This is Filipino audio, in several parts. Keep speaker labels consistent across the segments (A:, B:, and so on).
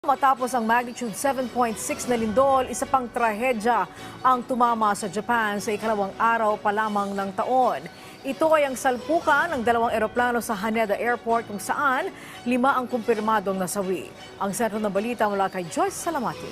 A: Matapos ang magnitude 7.6 na lindol, isa pang trahedya ang tumama sa Japan sa ikalawang araw pa lamang ng taon. Ito ay ang salpukan ng dalawang eroplano sa Haneda Airport kung saan 5 ang kumpirmadong nasawi. Ang sentro ng balita mula kay Joyce Salamati.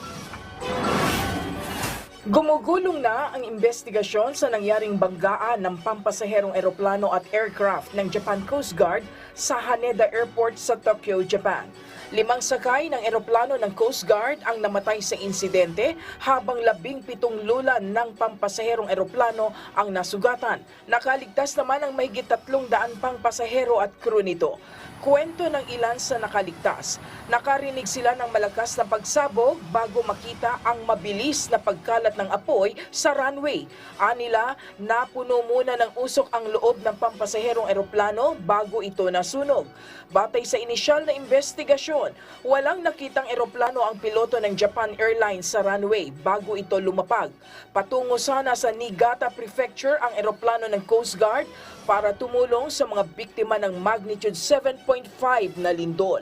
B: Gumugulong na ang investigasyon sa nangyaring banggaan ng pampasaherong eroplano at aircraft ng Japan Coast Guard sa Haneda Airport sa Tokyo, Japan. 5 sakay ng eroplano ng Coast Guard ang namatay sa insidente habang 17 lulan ng pampasaherong eroplano ang nasugatan. Nakaligtas naman ang mahigit 300 pang pasahero at crew nito. Kwento ng ilan sa nakaligtas, nakarinig sila ng malakas na pagsabog bago makita ang mabilis na pagkalat ng apoy sa runway. Anila, napuno muna ng usok ang loob ng pampasaherong eroplano bago ito nasunog. Batay sa inisyal na investigasyon, walang nakitang eroplano ang piloto ng Japan Airlines sa runway bago ito lumapag. Patungo sana sa Niigata Prefecture ang eroplano ng Coast Guard para tumulong sa mga biktima ng magnitude 7.5 na lindol.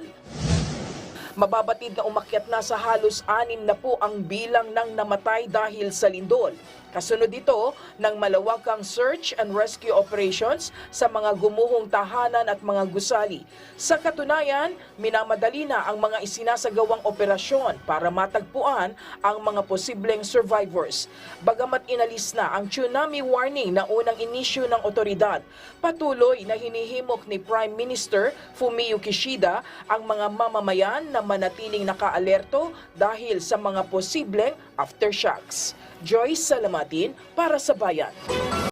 B: Mababatid na umakyat na sa halos 6 na po ang bilang ng namatay dahil sa lindol. Kasunod ito ng malawakang search and rescue operations sa mga gumuhong tahanan at mga gusali. Sa katunayan, minamadali na ang mga isinasagawang operasyon para matagpuan ang mga posibleng survivors. Bagamat inalis na ang tsunami warning na unang inisyu ng otoridad, patuloy na hinihimok ni Prime Minister Fumio Kishida ang mga mamamayan na manatiling nakaalerto dahil sa mga posibleng aftershocks. Joyce Salamatin para sa Bayan.